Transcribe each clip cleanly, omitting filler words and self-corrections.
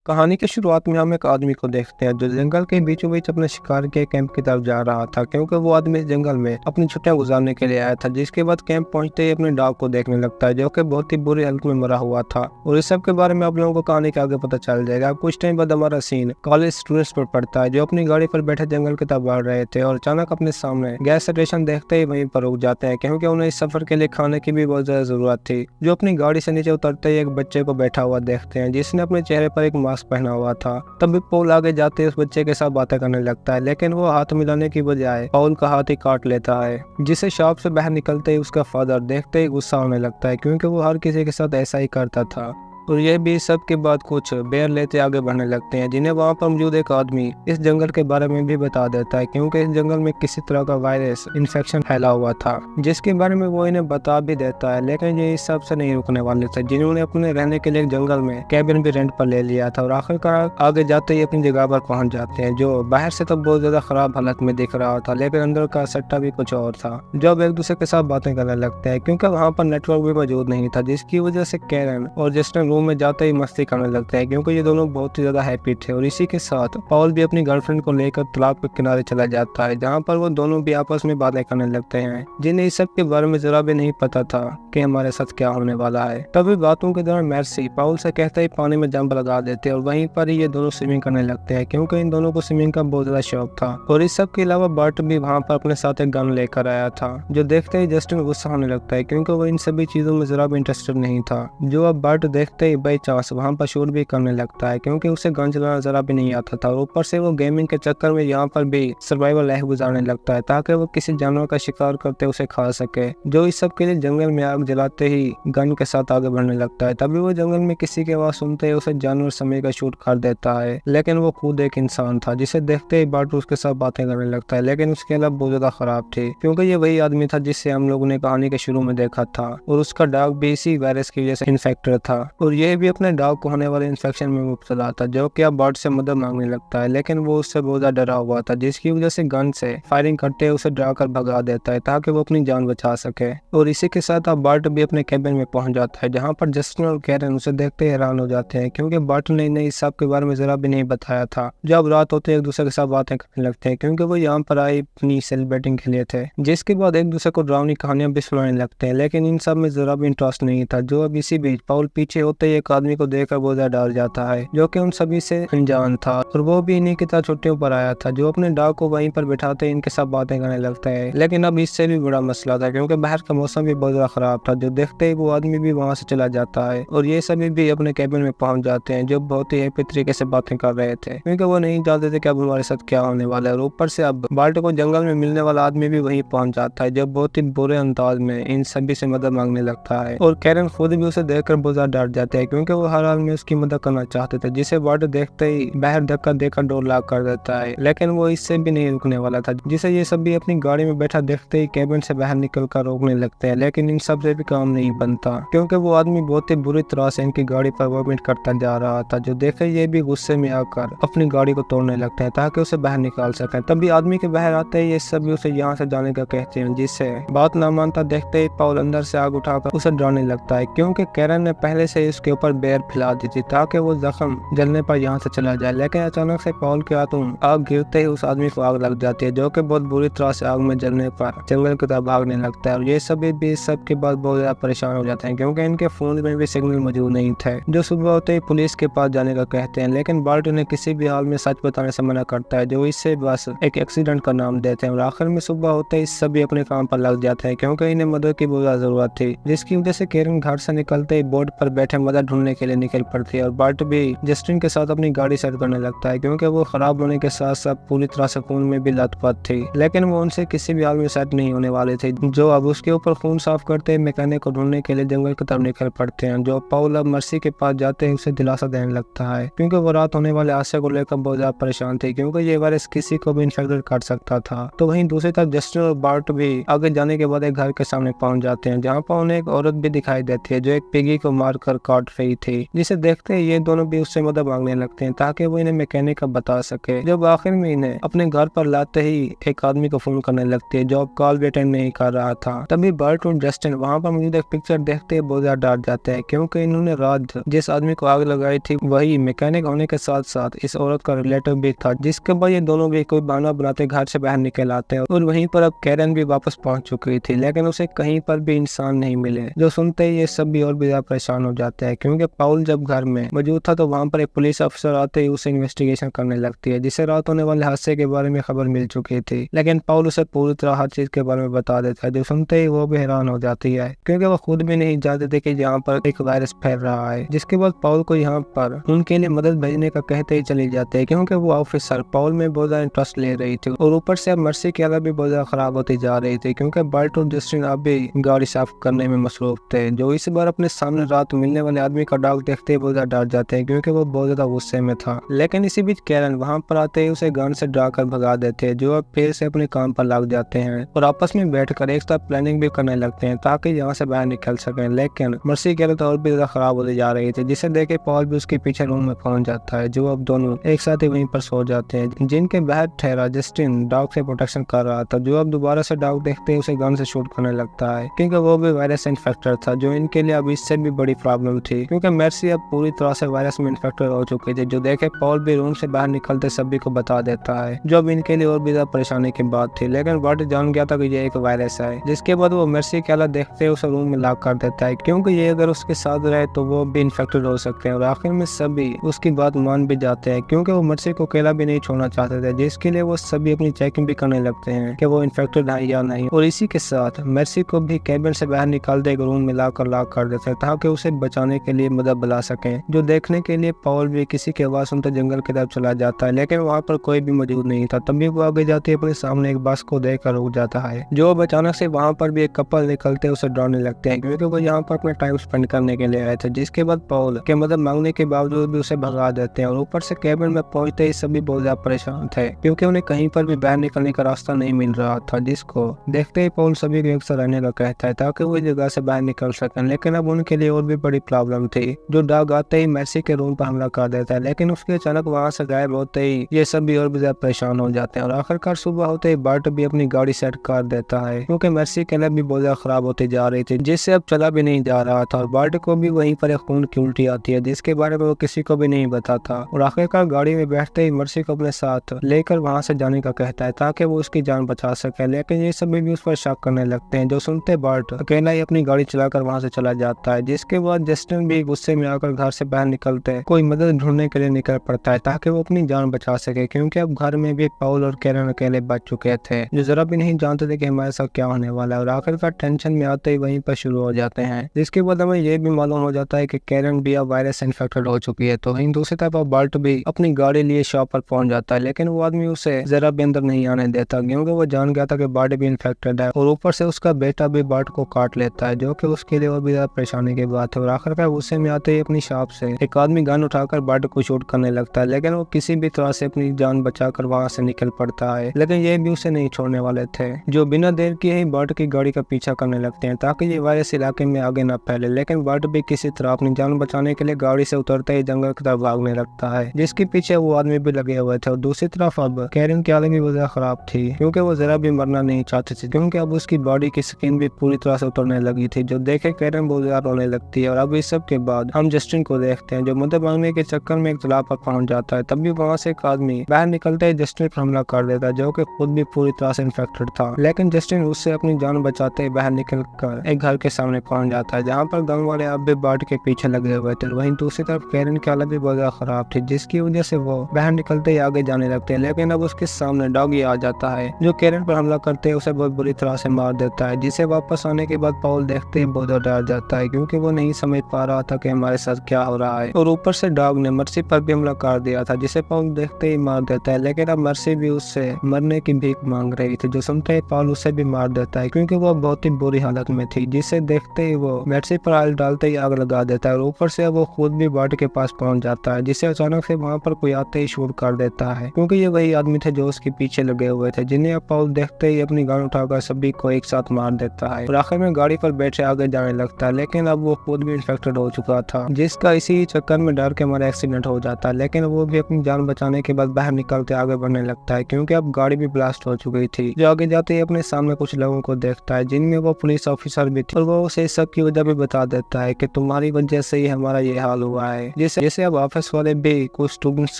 कहानी की शुरुआत में हम एक आदमी को देखते हैं जो जंगल के बीचों बीच अपने शिकार के कैंप की तरफ जा रहा था, क्योंकि वो आदमी इस जंगल में अपनी छुट्टियां गुजारने के लिए आया था। जिसके बाद कैंप पहुंचते ही अपने डॉग को देखने लगता है जो कि बहुत ही बुरी हालत में मरा हुआ था। और इस सब के बारे में आप लोगों को कहानी के आगे पता चल जाएगा। अब कुछ टाइम बाद हमारा सीन कॉलेज स्टूडेंट्स पर पड़ता है जो अपनी गाड़ी पर बैठे जंगल की तरफ बढ़ रहे थे और अचानक अपने सामने गैस स्टेशन देखते ही वहीं पर रुक जाते हैं, क्योंकि उन्हें इस सफर के लिए खाने की भी बहुत ज्यादा जरूरत थी। जो अपनी गाड़ी से नीचे उतरते ही एक बच्चे को बैठा हुआ देखते हैं जिसने अपने चेहरे पर एक मास्क पहना हुआ था। तभी पॉल आगे जाते उस बच्चे के साथ बातें करने लगता है, लेकिन वो हाथ मिलाने की बजाय पॉल का हाथ ही काट लेता है, जिसे शॉप से बाहर निकलते ही उसका फादर देखते ही गुस्सा होने लगता है, क्योंकि वो हर किसी के साथ ऐसा ही करता था। और यह भी सब के बाद कुछ बेर लेते आगे बढ़ने लगते हैं, जिन्हें वहाँ पर मौजूद एक आदमी इस जंगल के बारे में भी बता देता है, क्योंकि इस जंगल में किसी तरह का वायरस इन्फेक्शन फैला हुआ था, जिसके बारे में वो इन्हें बता भी देता है। लेकिन ये इस सब से नहीं रुकने वाले थे, जिन्होंने अपने रहने के लिए जंगल में कैबिन भी रेंट पर ले लिया था। और आखिरकार आगे जाते ही अपनी जगह पर पहुंच जाते हैं, जो बाहर से तो बहुत ज्यादा खराब हालत में दिख रहा था, लेकिन अंदर का सट्टा भी कुछ और था। जो अब एक दूसरे के साथ बातें करने लगते हैं, क्योंकि वहाँ पर नेटवर्क भी मौजूद नहीं था, जिसकी वजह से कैरन और जस्टिन रूम में जाते ही मस्ती करने लगते हैं, क्योंकि ये दोनों बहुत ही ज्यादा हैप्पी थे। और इसी के साथ पॉल भी अपनी गर्लफ्रेंड को लेकर तालाब के किनारे चला जाता है, जहाँ पर वो दोनों भी आपस में बातें करने लगते हैं, जिन्हें इस सब के बारे में जरा भी नहीं पता था कि हमारे साथ क्या होने वाला है। तभी बातों के दौरान मेर्सी पॉल से कहते ही पानी में जंप लगा देते हैं और वहीं पर ही ये दोनों स्विमिंग करने लगते हैं, क्योंकि इन दोनों को स्विमिंग का बहुत ज्यादा शौक था। और इस सब के अलावा बर्ट भी वहाँ पर अपने साथ एक गन लेकर आया था, जो देखते ही जस्टिन गुस्सा होने लगता है, क्योंकि वो इन सभी चीजों में जरा भी इंटरेस्टेड नहीं था। जो अब बर्ट देखते ही बाई चांस वहाँ पर शूट भी करने लगता है, क्योंकि उसे गन चलाना जरा भी नहीं आता था। और ऊपर से वो गेमिंग के चक्कर में यहाँ पर भी सर्वाइवल लाइफ गुजारने लगता है, ताकि वो किसी जानवर का शिकार करते उसे खा सके। जो इस सब के लिए जंगल में आग जलाते ही गन के साथ आगे बढ़ने लगता है। तभी वो जंगल में किसी की आवाज सुनते ही उसे जानवर समय का शूट कर देता है, लेकिन वो खुद एक इंसान था, जिसे देखते ही बाटू उसके साथ बातें करने लगता है। लेकिन उसकी हालत बहुत ज्यादा खराब थी, क्योंकि ये वही आदमी था जिससे हम लोगों ने कहानी के शुरू में देखा था, और उसका डॉग भी इसी वायरस की वजह से इन्फेक्टेड था। और ये भी अपने डॉग को होने वाले इन्फेक्शन में मुब्तला था, जो कि अब बर्ट से मदद मांगने लगता है, लेकिन वो उससे बहुत ज्यादा डरा हुआ था, जिसकी वजह से गन से फायरिंग करते उसे डरा कर भगा देता है, ताकि वो अपनी जान बचा सके। और इसी के साथ अब बर्ट भी अपने कैबिन में पहुंच जाता है, जहां पर जस्टिन और कैरन उसे देखते ही हैरान हो जाते हैं, क्योंकि बर्ट ने इन्हें इस सब के बारे में जरा भी नहीं बताया था। जब रात होते एक दूसरे के साथ बातें करने लगते हैं, क्योंकि वो यहाँ पर आए अपनी सेलिब्रेटिंग के लिए थे। जिसके बाद एक दूसरे को डरावनी कहानियां भी सुनाने लगते हैं, लेकिन इन सब में जरा भी इंटरेस्ट नहीं था। जो अब इसी बीच पॉल पीछे होते ही एक आदमी को देखकर बहुत ज्यादा डर जाता है, जो कि उन सभी से अनजान था, और वो भी इन्हीं की तरह छुट्टियों पर आया था। जो अपने डॉग को वहीं पर बिठाते इनके साथ बातें करने लगता है, लेकिन अब इससे भी बड़ा मसला था, क्योंकि बाहर का मौसम भी बहुत ज्यादा खराब था। जो देखते ही वो आदमी भी वहां से चला जाता है, और ये सभी भी अपने कैबिन में पहुंच जाते हैं, जो बहुत ही हैप्पी तरीके से बातें कर रहे थे, क्योंकि वो नहीं जानते थे कि अब हमारे साथ क्या होने वाला है। और ऊपर से अब बाल्ट को जंगल में मिलने वाला आदमी भी वहीं पहुंच जाता है, जो बहुत ही बुरे अंदाज में इन सभी से मदद मांगने लगता है। और कैरन खुद भी उसे देखकर बहुत ज्यादा डर जाते हैं, क्योंकि वो हर हाल में उसकी मदद करना चाहते थे, जिसे बाल्ट देखते ही बाहर धक्का देकर डोर लॉक कर देता है। लेकिन वो इससे भी नहीं रुकने वाला था, जिसे ये सभी अपनी गाड़ी में बैठा देखते ही कैबिन से बाहर निकल कर रोकने लगते हैं, लेकिन इन सब से भी काम नहीं बनता, क्योंकि वो आदमी बहुत ही बुरी तरह से इनकी गाड़ी पर वॉमिट करता जा रहा था। जो देखे ये भी गुस्से में आकर अपनी गाड़ी को तोड़ने लगते हैं, ताकि उसे बाहर निकाल सके। तभी आदमी के बाहर आते ही ये सभी उसे यहाँ से जाने का कहते हैं, जिससे बात ना मानता देखते ही पॉल अंदर से आग उठाकर उसे डराने लगता है, क्योंकि कैरन ने पहले से उसके ऊपर बेर फैला दी थी, ताकि वो जख्म जलने पर यहाँ से चला जाए। लेकिन अचानक से पॉल के हाथों आग गिरते ही उस आदमी को आग लग जाती है, जो कि बहुत बुरी तरह से आग में जलने पर जंगल की तरफ भागने लगता है। और ये सभी भी इस सब के बाद बहुत ज्यादा परेशान हो जाते हैं, क्योंकि इनके फोन में भी सिग्नल मौजूद नहीं थे। जो सुबह होते ही पुलिस के पास जाने का कहते हैं, लेकिन बाल्ट उन्हें किसी भी हाल में सच बताने से मना करता है, जो इससे बस एक एक्सीडेंट का नाम देते हैं। और आखिर में सुबह होते ही सभी अपने काम पर लग जाते हैं, क्योंकि इन्हें मदद की बहुत जरूरत थी, जिसकी वजह से कैरन घर से निकलते ही बोर्ड पर बैठे मदद ढूंढने के लिए निकल पड़ती है। और बाल्ट भी जस्टिन के साथ अपनी गाड़ी सेट करने लगता है, क्योंकि वो खराब होने के साथ साथ पूरी तरह से खून में भी लथपथ थी, लेकिन वो उनसे किसी भी हाल में सेट नहीं होने वाले थे। जो अब उसके ऊपर खून साफ करते मैकेनिक को ढूंढने के लिए जंगल की तरफ निकल पड़ते हैं। जो पॉल अब मर्सी के पास जाते हैं उसे दिलासा देने लगता है, क्योंकि वो रात होने वाले हादसे को लेकर बहुत ज्यादा परेशान थे, क्योंकि ये वायरस किसी को भी इन्फेक्टेड कर सकता था। तो वहीं दूसरी तरफ जस्टिन और बार्ट भी आगे जाने के बाद एक घर के सामने पहुंच जाते हैं, जहाँ पर उन्हें एक औरत भी दिखाई देती है, जो एक पिगी को मारकर काट काट रही थी, जिसे देखते ही ये दोनों भी उससे मदद मांगने लगते हैं ताकि वो इन्हें मैकेनिक का बता सके। जब आखिर में इन्हें अपने घर पर लाते ही एक आदमी को फोन करने लगती है जो अब कॉल भी अटेंड नहीं कर रहा था। तभी बर्ट और जस्टिन वहाँ पर मौजूद एक पिक्चर देखते ही बहुत ज्यादा डर जाते हैं, क्योंकि इन्होंने रात जिस आदमी को आग लगाई थी वही मैकेनिक होने के साथ साथ इस औरत का रिलेटिव भी था। जिसके बाद ये दोनों भी कोई बहाना बनाते घर से बाहर निकल आते हैं और वहीं पर अब कैरन भी वापस पहुंच चुकी थी, लेकिन उसे कहीं पर भी इंसान नहीं मिले। जो सुनते ही ये सब भी और भी ज्यादा परेशान हो जाते हैं, क्योंकि पाउल जब घर में मौजूद था तो वहाँ पर एक पुलिस अफसर आते ही उसे इन्वेस्टिगेशन करने लगती है, जिसे रात होने वाले हादसे के बारे में खबर मिल चुकी थी। लेकिन पाउल उसे पूरी तरह हर चीज के बारे में बता देता है। जो सुनते ही वो भी हैरान हो जाती है, क्योंकि वो खुद भी नहीं जानते थे कि यहाँ पर एक वायरस फैल रहा है। जिसके बाद पाउल को यहाँ पर उनके लिए मदद भेजने का कहते ही चली जाते हैं, क्योंकि वो ऑफिसर पाउल में बहुत ज्यादा इंटरेस्ट ले रही थी और ऊपर से अब मर्सी की हालत भी बहुत ज्यादा खराब होती जा रही थी, क्योंकि बर्ट और जस्टिन अब भी गाड़ी साफ करने में मसरूफ थे। जो इस बार अपने सामने रात मिलने वाले आदमी का डाक देखते ही बहुत ज्यादा डर जाते हैं, क्योंकि वो बहुत ज्यादा गुस्से में था। लेकिन इसी बीच कैरन वहाँ पर आते ही उसे गन से डरा कर भगा देते हैं, जो अब फिर से अपने काम पर लग जाते हैं और आपस में बैठकर एक साथ प्लानिंग भी करने लगते हैं ताकि यहाँ से बाहर निकल सकें। लेकिन मर्सी की हालत और भी ज्यादा खराब होती जा रही थी, जिसे देखे पॉल भी उसके पीछे रूम में पहुंच जाता है। जो अब दोनों एक साथ ही वहीं पर सो जाते हैं। जिनके बाहर ठहरा जस्टिन डॉग से प्रोटेक्शन कर रहा था, जो अब दोबारा से डॉग देखते ही उसे गन से शूट करने लगता है, क्योंकि वो भी वायरस से इन्फेक्टेड था, जो इनके लिए अब इससे भी बड़ी प्रॉब्लम थी, क्योंकि मर्सी अब पूरी तरह से वायरस में इन्फेक्टेड हो चुकी थी। जो देखे पॉल भी रूम से बाहर निकलते सभी को बता देता है, जो अब इनके लिए और भी ज्यादा परेशानी की बात थी। लेकिन बर्ट जान गया था कि ये एक वायरस है। जिसके बाद वो मर्सी की हालत देखते उसे रूम में लॉक कर देता है, क्योंकि ये अगर उसके साथ रहे तो वो भी इन्फेक्टेड हो सकते हैं। और आखिर में सभी उसकी बात मान भी जाते हैं, क्योंकि वो मर्सी को अकेला भी नहीं छोड़ना चाहते थे, जिसके लिए वो सभी अपनी चेकिंग भी करने लगते हैं कि वो इन्फेक्टेड है या नहीं। और इसी के साथ मर्सी को भी कैबिन से बाहर निकालते एक रूम में लाकर लॉक कर देते हैं ताकि उसे बचाने के लिए मदद बुला सके। जो देखने के लिए पॉल भी किसी की आवाज सुनते जंगल की तरफ चला जाता है, लेकिन वहाँ पर कोई भी मौजूद नहीं था। तभी वो आगे जाते अपने सामने एक बस को देखकर रुक जाता है, जो अब अचानक से वहाँ पर भी एक कपल निकलते उसे डराने लगते हैं, क्योंकि वो यहाँ पर अपना टाइम स्पेंड करने के लिए आए थे। जिसके बाद पॉल के मदद मांगने के बावजूद भी उसे भगा देते हैं और ऊपर से कैबिन में पहुंचते ही सभी बहुत ज्यादा परेशान थे, क्योंकि उन्हें कहीं पर भी बाहर निकलने का रास्ता नहीं मिल रहा था। जिसको देखते ही पॉल सभी को एक साथ रहने का कहता है ताकि वो इस जगह से बाहर निकल सकें। लेकिन अब उनके लिए और भी बड़ी प्रॉब्लम थी। जो डॉग आते ही मर्सी के रूम पर हमला कर देता है, लेकिन उसके अचानक वहाँ से गायब होते ही ये सभी और भी ज्यादा परेशान हो जाते हैं। और आखिरकार सुबह होते ही बर्ट भी अपनी गाड़ी सेट कर देता है, क्योंकि मर्सी की हालत भी बहुत ज्यादा खराब होती जा रही थी, जिससे अब चला भी नहीं जा रहा था। और बर्ट को भी वहीं पर एक खून की उल्टी आती है, जिसके बारे में वो किसी को भी नहीं बताता। और आखिरकार गाड़ी में बैठते ही मर्सी को अपने साथ लेकर वहाँ से जाने का कहता है ताकि वो उसकी जान बचा सके। लेकिन ये सभी भी उस पर शक करने लगते हैं। जो सुनते बर्ट अकेला ही अपनी गाड़ी चलाकर वहाँ से चला जाता है। जिसके बाद जस्टिन भी गुस्से में आकर घर से बाहर निकलते कोई मदद ढूंढने के लिए निकल पड़ता है ताकि वो अपनी जान बचा सके, क्योंकि अब घर में भी पॉल और कैरन अकेले बच चुके थे, जो जरा भी नहीं जानते थे कि हमारे साथ क्या होने वाला है। और आखिरकार टेंशन में आते ही वहीं पर शुरू हो जाते हैं। जिसके बाद हमें ये भी मालूम हो जाता है कि कैरन भी अब वायरस से इन्फेक्टेड हो चुकी है। तो वहीं दूसरी तरफ बर्ट भी अपनी गाड़ी लिए शॉप पर पहुंच जाता है, लेकिन वो आदमी उसे जरा भी अंदर नहीं आने देता, क्योंकि वो जान गया था कि बर्ट भी इन्फेक्टेड है। और ऊपर से उसका बेटा भी बर्ट को काट लेता है, जो कि उसके लिए और भी ज्यादा परेशानी की बात है। और आखिरकार गुस्से में आते ही अपनी शॉप से एक आदमी गन उठाकर बर्ट को शूट करने लगता है, लेकिन वो किसी भी तरह से अपनी जान बचाकर वहां से निकल पड़ता है। लेकिन ये भी उसे नहीं छोड़ने वाले थे, जो बिना देर किए ही बर्ट की गाड़ी का पीछा करने लगते हैं ताकि ये वायरस इलाके में आगे न फैले। लेकिन बर्ट भी किसी तरह अपनी जान बचाने के लिए गाड़ी से उतरते ही जंगल की तरफ भागने लगता है, जिसके पीछे वो आदमी भी लगे हुए थे। और दूसरी तरफ अब कैरन की हालत भी वजह खराब थी, क्योंकि वो जरा भी मरना नहीं चाहती थी, क्योंकि अब उसकी बॉडी की स्किन भी पूरी तरह से उतरने लगी थी। जो देखे कैरन बहुत ज्यादा रोने लगती है। और अब इस सब के बाद हम जस्टिन को देखते हैं, जो मदद मांगने के चक्कर में एक तालाब पर पहुंच जाता है। तभी वहाँ से एक आदमी बाहर निकलते ही जस्टिन पर हमला कर देता है, जो कि खुद भी पूरी तरह से इन्फेक्टेड था। लेकिन जस्टिन उससे अपनी जान बचाते ही बाहर निकल कर एक घर के सामने पहुंच जाता है, जहाँ पर गाँव वाले अब भी बर्ट के पीछे लगे हुए थे। वहीं दूसरी तरफ कैरन की हालत भी बहुत ज्यादा खराब थी, जिसकी वजह से वो बाहर निकलते ही आगे जाने लगते हैं। लेकिन अब उसके सामने डॉगी आ जाता है, जो कैरन पर हमला करते ही उसे बहुत बुरी तरह से मार देता है, जिसे वापस आने के बाद पॉल देखते ही बहुत डर जाता है, क्योंकि वो नहीं समझ पा रहा था कि हमारे साथ क्या हो रहा है। और ऊपर से डॉग ने मर्सी पर भी हमला कर दिया था, जिसे पॉल देखते ही मार देता है। लेकिन अब मर्सी भी उससे मरने की भीख मांग रही थी, जो सुनते ही पॉल उसे भी मार देता है, क्योंकि वो बहुत ही बुरी हालत में थी। जिसे देखते ही वो मर्सी पर आग डालते ही आग लगा देता है। और ऊपर से वो खुद भी बर्ट के पास पहुंच जाता है, जिसे अचानक से वहाँ पर कोई आते ही शूट कर देता है, क्योंकि ये वही आदमी थे जो उसके पीछे लगे हुए थे, जिन्हें अब पॉल देखते ही अपनी गन उठाकर सभी को एक साथ मार देता है। और आखिर में गाड़ी पर बैठे आगे जाने लगता है, लेकिन अब वो खुद भी इन्फेक्टेड इन्फेक्टेड हो चुका था, जिसका इसी चक्कर में डर के मारे एक्सीडेंट हो जाता। लेकिन वो भी अपनी जान बचाने के बाद बाहर निकलते आगे बढ़ने लगता है, क्योंकि अब गाड़ी भी ब्लास्ट हो चुकी थी। जो आगे जाते ही अपने सामने कुछ लोगों को देखता है, जिनमें वो पुलिस ऑफिसर भी थे, और वो उसे सब की वजह भी बता देता है कि तुम्हारी वजह से ही हमारा ये हाल हुआ है। जैसे अब ऑफिस वाले भी कुछ स्टूडेंट्स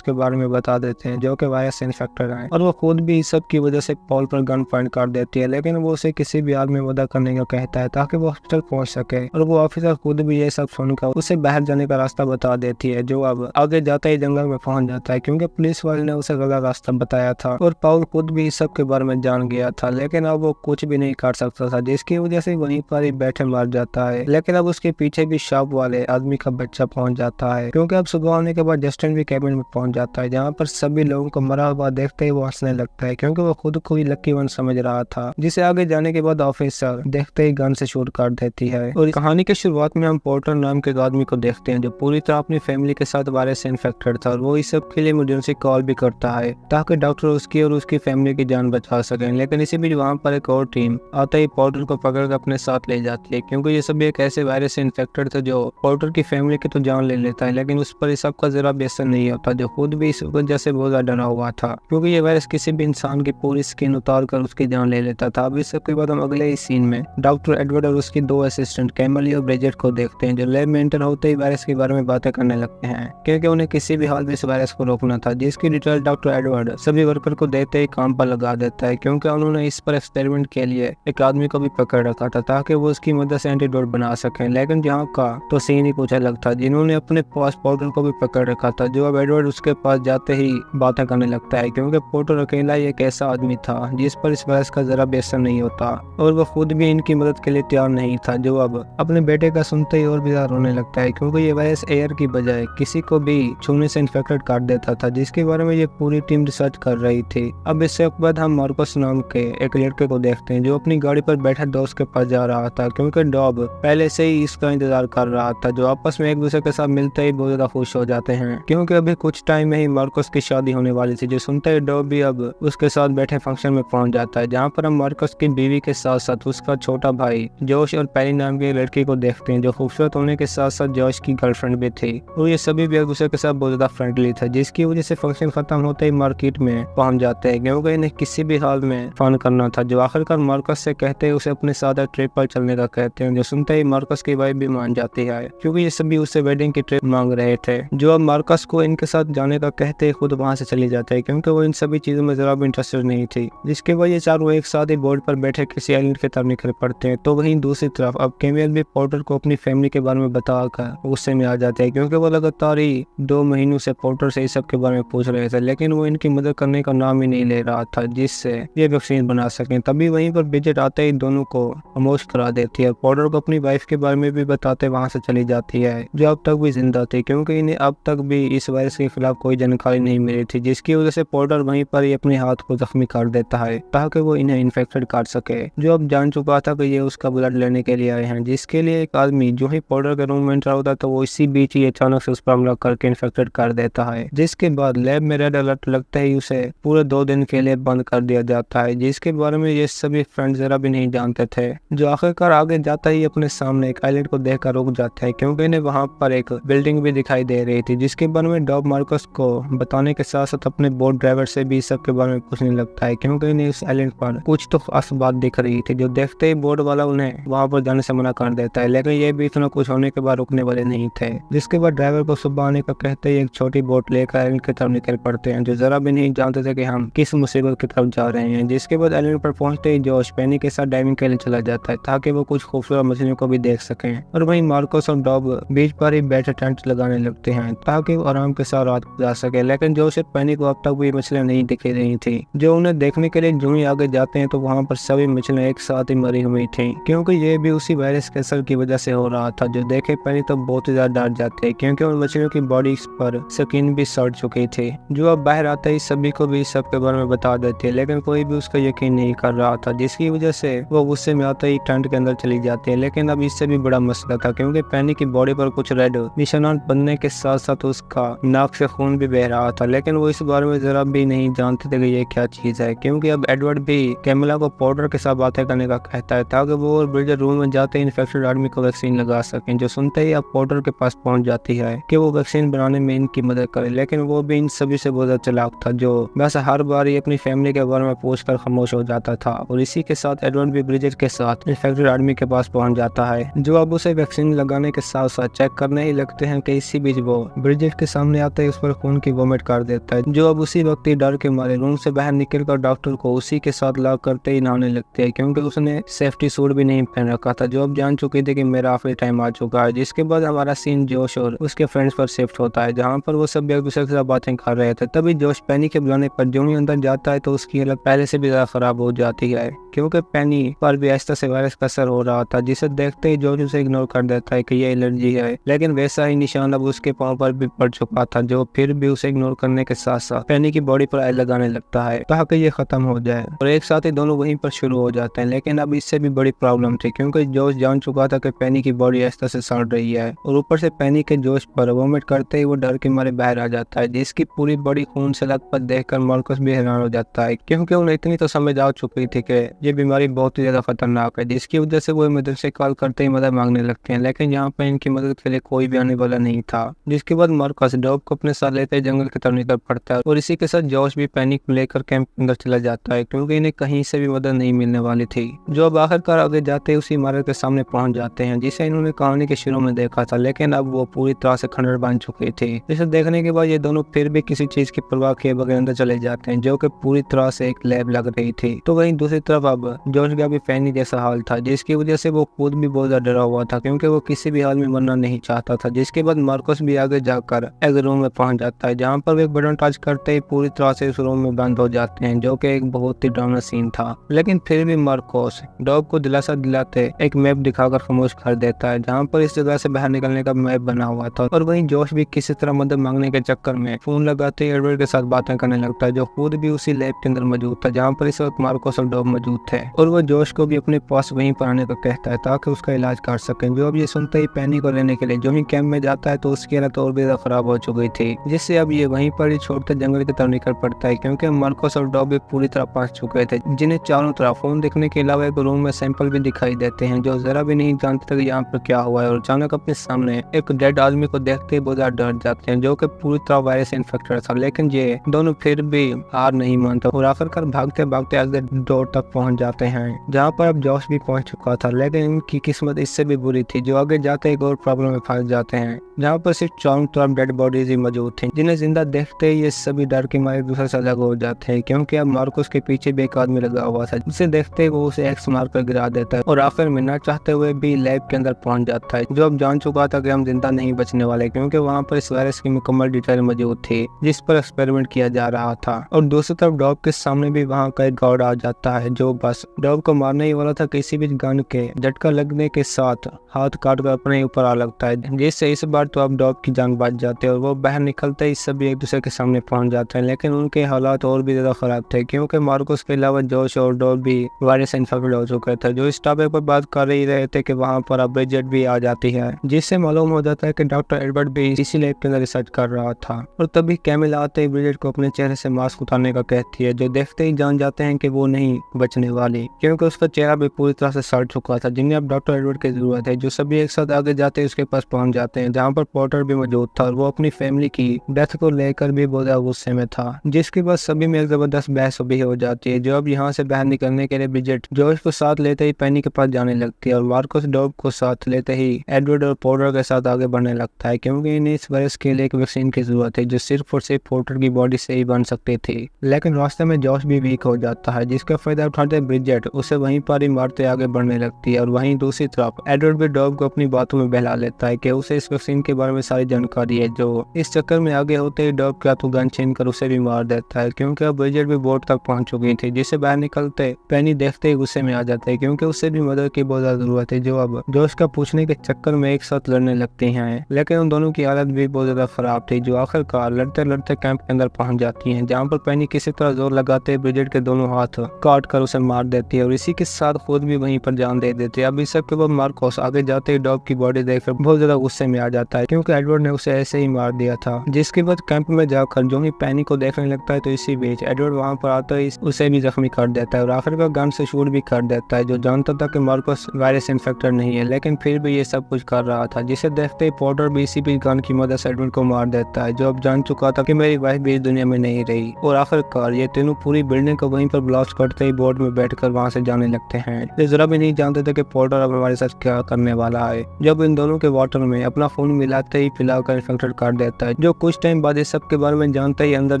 के बारे में बता देते हैं जो कि वायरस से इन्फेक्टेड हैं, और वो खुद भी इस सब की वजह से पॉल पर गन पॉइंट कर देती है। लेकिन वो उसे किसी भी हाल में मदद करने का कहता है ताकि वो हॉस्पिटल पहुंच सके, और वो ऑफिसर खुद भी ये सब सुनकर उसे बाहर जाने का रास्ता बता देती है, जो अब आगे जाते ही जंगल में पहुंच जाता है, क्योंकि पुलिस वाले ने उसे गलत रास्ता बताया था। और पॉल खुद भी इस सब के बारे में जान गया था, लेकिन अब वो कुछ भी नहीं कर सकता था, जिसकी वजह से वहीं पर ही बैठे मर जाता है। लेकिन अब उसके पीछे भी शॉप वाले आदमी का बच्चा पहुंच जाता है, क्योंकि अब सुबह होने के बाद जस्टिन भी कैबिन में पहुंच जाता है, जहाँ पर सभी लोगों को मरा हुआ देखते ही वो हंसने लगता है, क्योंकि वो खुद को ही लकी वन समझ रहा था। जिसे आगे जाने के बाद ऑफिसर देखते ही गन से शूट कर देती है। और कहानी की शुरुआत में हम पोर्टर नाम के आदमी को देखते हैं, जो पूरी तरह अपनी फैमिली के साथ वायरस से इन्फेक्टेड था, और वो इस सब के लिए इमरजेंसी कॉल भी करता है ताकि डॉक्टर उसकी और उसकी फैमिली की जान बचा सकें। लेकिन इसी बीच वहाँ पर एक और टीम आते ही पोर्टर को पकड़कर अपने साथ ले जाती है, क्योंकि ये सभी एक ऐसे वायरस से इन्फेक्टेड थे जो पोर्टर की फैमिली की तो जान ले लेता है, लेकिन उस पर इस सबका जरा भी असर नहीं होता, जो खुद भी इस वजह से बहुत ज्यादा डरा हुआ था, क्योंकि ये वायरस किसी भी इंसान की पूरी स्किन उतार कर उसकी जान ले लेता था। अब इस सब के बाद हम अगले ही सीन में डॉक्टर एडवर्ड और उसकी दो असिस्टेंट कैमली और ब्रिजेट को देखते हैं, जो लैब में एंटर होते ही वायरस के बारे में बातें करने लगते हैं, क्योंकि उन्हें किसी भी हाल में इस वायरस को रोकना था, जिसकी डिटेल डॉक्टर एडवर्ड सभी वर्कर को देते ही काम पर लगा देता है, क्योंकि उन्होंने इस पर एक्सपेरिमेंट के लिए एक आदमी को भी पकड़ रखा था ताकि वो उसकी मदद से एंटीडोट बना सके। लेकिन जहाँ का तो सीन ही कुछ अलग था, जिन्होंने अपने पास पोर्टर को भी पकड़ रखा था, जो अब एडवर्ड उसके पास जाते ही बातें करने लगता है, क्योंकि पोर्टर अकेला ही एक ऐसा आदमी था जिस पर इस वायरस का जरा भी असर नहीं होता, और वो खुद भी इनकी मदद के लिए तैयार नहीं था, जो अब अपने बेटे का सुनते ही और भी ज्यादा रोने लगता है, क्योंकि ये वायरस एयर की बजाय किसी को भी छूने से इन्फेक्टेड कर देता था, जिसके बारे में ये पूरी टीम रिसर्च कर रही थी। अब इससे बाद हम मार्कस नाम के एक लड़के को देखते हैं, जो अपनी गाड़ी पर बैठा दोस्त के पास जा रहा था, क्योंकि डॉब पहले से ही इसका इंतजार कर रहा था, जो आपस में एक दूसरे के साथ मिलते ही बहुत ज्यादा खुश हो जाते हैं, क्योंकि अभी कुछ टाइम में ही मार्कस की शादी होने वाली थी, जो सुनते ही डॉब भी अब उसके साथ बैठे फंक्शन में पहुंच जाता है, जहाँ पर हम मार्कस की बीवी के साथ साथ उसका छोटा भाई जोश और पैरी नाम की लड़की को देखते हैं, जो खूबसूरत होने के साथ साथ जोश की गर्लफ्रेंड भी थी, और ये सभी भी एक दूसरे के साथ बहुत ज्यादा फ्रेंडली था, जिसकी वजह से फंक्शन खत्म होते ही मार्केट में पहुंच जाते हैं, क्योंकि इन्हें किसी भी हाल में फन करना था, जो आखिरकार मार्कस से कहते हैं उसे अपने साथ ट्रिप पर चलने का कहते हैं, जो सुनते ही मार्कस की वाइफ भी मान जाती है, क्योंकि ये सभी उससे वेडिंग की ट्रिप मांग रहे थे, जो अब मार्कस को इनके साथ जाने का कहते ही खुद वहां से चली जाते हैं, क्योंकि वो इन सभी चीजों में जरा भी इंटरेस्टेड नहीं थी, जिसके वजह चारों एक साथ ही बोर्ड पर बैठे किसी आइलैंड की तरफ निकल पड़ते हैं। तो वहीं दूसरी तरफ अब कैमियल भी पोर्टर को अपनी फैमिली के बारे में बताकर गुस्से में आ जाते हैं, क्योंकि वो लगातार ही 2 महीनों से पोर्टर से इस सब के बारे में पूछ रहे थे, लेकिन वो इनकी मदद करने का नाम ही नहीं ले रहा था, जिससे ये वैक्सीन बना सकें। तभी वहीं पर ब्रिजेट आते ही दोनों को खामोश करा देती है, पोर्टर को अपनी वाइफ के बारे में भी बताते वहां से चली जाती है, जो अब तक भी जिंदा थी, क्योंकि इन्हें अब तक भी इस वायरस के खिलाफ कोई जानकारी नहीं मिली थी, जिसकी वजह से पोर्टर वहीं पर ही अपने हाथ को जख्मी कर देता है ताकि वो इन्हें इन्फेक्टेड कर सके, जो अब जान चुका था कि ये उसका ब्लड लेने के लिए आए हैं, जिसके लिए एक आदमी जो ही पोर्टर के रूम में एंटर होता तो वो इसी बीच ही अचानक से उस पर हमला करके इन्फेक्टेड कर देता है, जिसके बाद लैब में रेड अलर्ट लगते ही उसे पूरे 2 दिन के लिए बंद कर दिया जाता है, जिसके बारे में ये सभी फ्रेंड जरा भी नहीं जानते थे, जो आखिरकार आगे जाता ही अपने सामने एक आइलैंड को देखकर रुक जाता है, क्योंकि इन्हें वहां पर एक बिल्डिंग भी दिखाई दे रही थी, जिसके बारे में डॉब मार्कस को बताने के साथ साथ अपने बोट ड्राइवर से भी सब के बारे में पूछने लगता है, क्योंकि इन्हें इस आइलैंड पर कुछ तो खास बात दिख रही थी, जो देखते ही बोट वाला उन्हें वहां पर जाने से मना कर देता है, लेकिन ये भी इतना कुछ होने के बाद रुकने वाले नहीं थे, जिसके बाद ड्राइवर को सुबह आने का कहते ही एक छोटी बोट लेकर आइलैंड की तरफ निकल पड़ते हैं, जो जरा भी नहीं जानते थे कि हम किस मुसीबत की तरफ जा रहे हैं। जिसके बाद आइलैंड पर पहुंचते ही जोश पेनी के साथ डाइविंग के लिए चला जाता है ताकि वो कुछ खूबसूरत मछलियों को भी देख सकें, और वहीं मार्कस और डॉब बीच पर ही बैठे टेंट लगाने लगते हैं ताकि वो आराम के साथ रात गुजार सके, लेकिन जोश और पेनी को अब तक भी मछलियां नहीं दिख रही थी, जो उन्हें देखने के लिए जो ही आगे जाते हैं तो वहाँ पर सभी मछलियां एक साथ ही मरी हुई थी, क्योंकि ये भी उसी वायरस के असर की वजह से हो रहा था, जो देखे पेनी तो बहुत ही ज्यादा डर जाते हैं, क्योंकि उन मछलियों की बॉडी पर स्किन भी सड़ चुकी थी, जो अब बाहर आते ही सभी को भी सब के बारे में बता देती है, लेकिन कोई भी उसका यकीन नहीं कर रहा था, जिसकी वजह से वो गुस्से में आते ही टेंट के अंदर चली जाती है। लेकिन अब इससे भी बड़ा मसला था, क्योंकि पेनी की बॉडी पर कुछ रेड निशानात बनने के साथ साथ उसका नाक से खून भी बह रहा था, लेकिन वो इस बारे में जरा भी नहीं जानते थे कि ये क्या चीज है, क्योंकि अब एडवर्ड भी कैमिला को पोर्टर के साथ बातें करने का कहता है ताकि वो और ब्रिजेट रूम में जाते इन्फेक्टेड आदमी को वैक्सीन लगा सकें। हैं, जो सुनते ही अब पोर्टर के पास पहुंच जाती है कि वो वैक्सीन बनाने में इनकी मदद करे। लेकिन वो भी इन सभी से बहुत ज्यादा चालाक था, जो बस हर बार ही अपनी फैमिली के बारे में पूछकर खामोश हो जाता था। और इसी के साथ एडवर्ड भी ब्रिजेट के साथ इन्फेक्टेड आदमी के पास पहुंच जाता है, जो अब उसे वैक्सीन लगाने के साथ साथ चेक करने ही लगते हैं कि इसी बीच वो ब्रिजेट के सामने आते ही उस पर खून की वोमिट कर देता है, जो अब उसी वक्त ही डर के मारे रूम से बाहर निकलकर डॉक्टर को उसी के साथ लॉक करते ही नहाने लगते हैं, क्योंकि उसने सेफ्टी सूट भी नहीं पहन रखा था, जो अब जान चुके थे कि मेरा आखिरी टाइम आ चुका है। जिसके बाद हमारा सीन जोश और उसके फ्रेंड्स पर शिफ्ट होता है, जहाँ पर वो सब एक दूसरे के साथ बातें कर रहे थे। तभी जोश पेनी के बुलाने पर जो ही अंदर जाता है तो उसकी हालत पहले से भी ज्यादा खराब हो जाती है, क्योंकि पेनी पर भी आहिस्ता से वायरस का असर हो रहा था, जिसे देखते ही जोश उसे इग्नोर कर देता है कि ये एलर्जी है। लेकिन वैसा ही निशान अब उसके पाँव पर भी पड़ चुका था, जो फिर भी उसे इग्नोर करने के साथ साथ पेनी की बॉडी पर आग लगाने लगता है ताकि ये खत्म हो जाए। और एक साथ ही दोनों वहीं पर शुरू हो जाते हैं। लेकिन अब इससे भी बड़ी प्रॉब्लम थी, क्योंकि जोश जान चुका था कि पेनी की बॉडी आहिस्ता से सड़ रही है, और ऊपर से पेनी के जोश पर वोमिट करते ही वो डर के मारे बाहर आ जाता है, जिसकी पूरी बॉडी खून से लथपथ देखकर मार्कस भी हैरान हो जाता है, क्योंकि उन्हें इतनी तो समझ आ चुकी थी कि ये बीमारी बहुत ही ज्यादा खतरनाक है, जिसकी वजह से वो इमरजेंसी कॉल करते ही मदद मांगने लगते हैं। लेकिन यहाँ पर इनकी मदद के लिए कोई भी आने वाला नहीं था। जिसके बाद मार्कस डॉग को अपने साथ लेते जंगल की तरफ निकल पड़ता है, और इसी के साथ जॉश भी पैनिक लेकर कैंप के अंदर चला जाता है, क्योंकि इन्हें कहीं से भी मदद नहीं मिलने वाली थी। जो अब आखिरकार आगे जाते उसी इमारत के सामने पहुंच जाते हैं, जिसे इन्होंने कहानी के शुरू में देखा था, लेकिन अब वो पूरी तरह से खंडर बन चुकी थी। इसे देखने के बाद ये दोनों फिर भी किसी चीज की परवाह किए बगैर अंदर चले जाते हैं, जो कि पूरी तरह से एक लैब लग रही थी। तो वहीं दूसरी तरफ अब जॉश का भी पैनी जैसा हाल था, जिसकी वजह से वो खुद भी बहुत ज्यादा डरा हुआ था, क्योंकि वो किसी भी हाल में मरना नहीं चाहता था। जिसके बाद मार्कस भी आगे जाकर एक रूम में पहुंच जाता है, जहाँ पर वो एक बटन टच करते ही पूरी तरह से उस रूम में बंद हो जाते हैं, जो कि एक बहुत ही डरावना सीन था। लेकिन फिर भी मार्कोस डॉग को दिलासा दिलाते एक मैप दिखाकर खामोश कर देता है, जहाँ पर इस जगह से बाहर निकलने का मैप बना हुआ था। और वहीं जोश भी किसी तरह मदद मांगने के चक्कर में फोन लगाते ही एडवर्ड के साथ बातें करने लगता है, जो खुद भी उसी लैब के अंदर मौजूद था, जहाँ पर इस वक्त मार्कोस और डॉग मौजूद थे। और वो जोश को भी अपने पास वहीं पर आने को कहता है ताकि उसका इलाज कर सकें। जो अब ये सुनते ही पैनी को लेने के लिए जो ही कैंप में जाता है, तो उसकी हालत और भी ज्यादा खराब हो चुकी थी, जिससे अब ये वहीं पर ही छोड़कर जंगल की तरफ निकल पड़ता है, क्योंकि मार्कोस और डॉग भी पूरी तरह फंस चुके थे, जिन्हें चारों तरफ फोन देखने के अलावा एक रूम में सैंपल भी दिखाई देते हैं, जो जरा भी नहीं जानते थे कि यहाँ पर क्या हुआ है। और अचानक अपने सामने एक डेड आदमी को देखते ही बहुत ज्यादा डर जाते हैं, जो कि पूरी तरह वायरस से इन्फेक्टेड था। लेकिन ये दोनों फिर भी हार नहीं मानते और आखिरकार भागते भागते आगे डोर तक पहुंच जाते हैं, जहाँ पर अब जॉश भी पहुंच चुका था। लेकिन इनकी किस्मत इससे भी बुरी थी, जो आगे जाते एक और प्रॉब्लम में फंस जाते हैं, जहाँ पर सिर्फ चारों तरफ डेड बॉडीज ही मौजूद थी, जिन्हें जिंदा देखते ही ये सभी डर के मारे एक दूसरे से अलग हो जाते हैं, क्योंकि अब मार्कोस के पीछे भी एक आदमी लगा हुआ था। उसे देखते ही वो उसे एक्स मारकर गिरा देता है और आखिर में न चाहते हुए भी लैब के अंदर पहुंच जाता है, जो अब जान चुका था कि हम जिंदा नहीं बचने वाले, क्योंकि वहाँ पर इस वायरस की मुकम्मल डिटेल मौजूद थी जिस पर एक्सपेरिमेंट किया जा रहा था। और दूसरी तरफ डॉग के सामने भी वहाँ का एक गार्ड आ जाता है, जो बस डॉग को मारने ही वाला था, किसी भी गन के झटका लगने के साथ हाथ काट कर अपने ऊपर आ लगता है, जिससे इस बार तो अब डॉग की जान बच जाती है और वो बाहर निकलते ही सभी एक दूसरे के सामने पहुंच जाते हैं। लेकिन उनके हालात और भी ज्यादा खराब थे, क्योंकि मार्कोस के अलावा जोश और डॉग भी वायरस से इन्फेक्टेड हो चुके थे, जो इस टॉपिक पर बात कर ही रहे थे कि वहाँ पर अब ब्रिजेट भी आ जाती है, जिससे मालूम हो जाता है कि डॉक्टर एडवर्ड भी इसी लैब के अंदर रिसर्च कर रहा था। और तभी कैमिल आते ही ब्रिजेट को अपने चेहरे से मास्क उतारने का कहती है, जो देखते ही जान जाते हैं कि वो नहीं बचने वाली, क्योंकि उसका चेहरा भी पूरी तरह से सड़ चुका था, जिन्हें अब डॉक्टर एडवर्ड की जरूरत है। जो सभी एक साथ आगे जाते ही उसके पास पहुंच जाते हैं, जहाँ पर पोर्टर भी मौजूद था और वो अपनी फैमिली की डेथ को लेकर भी बहुत ज्यादा गुस्से में था, जिसके बाद सभी में एक जबरदस्त बहस भी हो जाती है। जो अब यहाँ से बाहर निकलने के लिए ब्रिजेट जोश को साथ लेते ही पैनी के पास जाने लगती है और मार्कोस डॉग को साथ लेते ही एडवर्ड और पोर्टर के साथ आगे बढ़ने लगता है, क्योंकि इन्हें इस वायरस के लिए एक वैक्सीन की जरूरत है, जो सिर्फ और सिर्फ पोर्टर की बॉडी से ही बन सकती थी। लेकिन रास्ते में जोश भी वीक हो जाता है, जिसका फायदा उठाते ब्रिजेट उसे वहीं पर ही मारते आगे बढ़ने लगती है। और वहीं दूसरी तरफ एडवर्ड भी डॉग को अपनी बातों में बहला लेता है कि उसे इस वैक्सीन के बारे में सारी जानकारी है, जो इस चक्कर में आगे होते ही डॉग का तो गन छीन कर उसे भी मार देता है, क्योंकि अब ब्रिजेट भी बोर्ड तक पहुंच चुकी थी, जिसे बाहर निकलते पैनी देखते ही गुस्से में आ जाते हैं, क्योंकि उसे भी मदद की बहुत ज्यादा जरूरत है। जो अब जोश का पूछने के चक्कर में एक साथ लड़ने लगती हैं, लेकिन उन दोनों की हालत भी बहुत ज्यादा खराब थी, जो आखिरकार लड़ते लड़ते कैंप के अंदर पहुंच जाती हैं, जहाँ पर पैनी किसी तरह जोर लगाते ब्रिजेट के दोनों हाथ काट कर उसे मार देती है और इसी के साथ खुद भी वहीं पर जान दे देती है। अब इस सब के बाद मार्कोस आगे जाते ही डॉग की बॉडी देखकर बहुत ज्यादा गुस्से में आ जाता है, क्योंकि एडवर्ड ने उसे ऐसे ही मार दिया था। जिसके बाद कैंप में जाकर जो ही पैनी को देखने लगता है, तो इसी बीच एडवर्ड वहाँ पर आता है, उसे भी जख्मी कर देता है और आखिरकार गन से शूट भी कर देता है, जो जानता था कि मार्कोस वायरस इन्फेक्टेड नहीं है, लेकिन फिर भी ये सब कुछ कर रहा था, जिसे देखते ही पॉटर भी इसी बीच गन की मदद से एडवर्ड को मार देता है, जो अब जान चुका था कि मेरी वाइफ भी इस दुनिया में नहीं रही। और आखिरकार ये तीनों पूरी बिल्डिंग को वहीं पर ब्लास्ट करते ही बोर्ड में बैठकर वहां से जाने लगते हैं। ये जरा भी नहीं जानते थे कि पॉटर अब हमारे साथ क्या करने वाला है। जब इन दोनों के वाटर में अपना फोन मिलाते ही पिलाकर इन्फेक्टेड कर देता है, जो कुछ टाइम बाद इस सब के बारे में जानते ही अंदर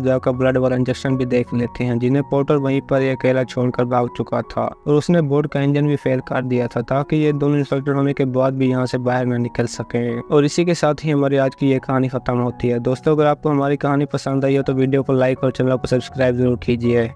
जाकर ब्लड वाला इंजेक्शन भी देख लेते हैं, जिन्हें पॉटर वहीं पर अकेला छोड़कर भाग चुका था। और उसने बोर्ड का इंजन भी फेल कर दिया था ताकि ये दोनों इन्फेक्टेड होने के बाद भी यहाँ से बाहर न निकल सके। और इसी के साथ ही हमारी आज की ये कहानी खत्म होती है। दोस्तों, अगर आपको हमारी कहानी पसंद आई हो तो वीडियो को लाइक और चैनल को सब्सक्राइब जरूर कीजिए।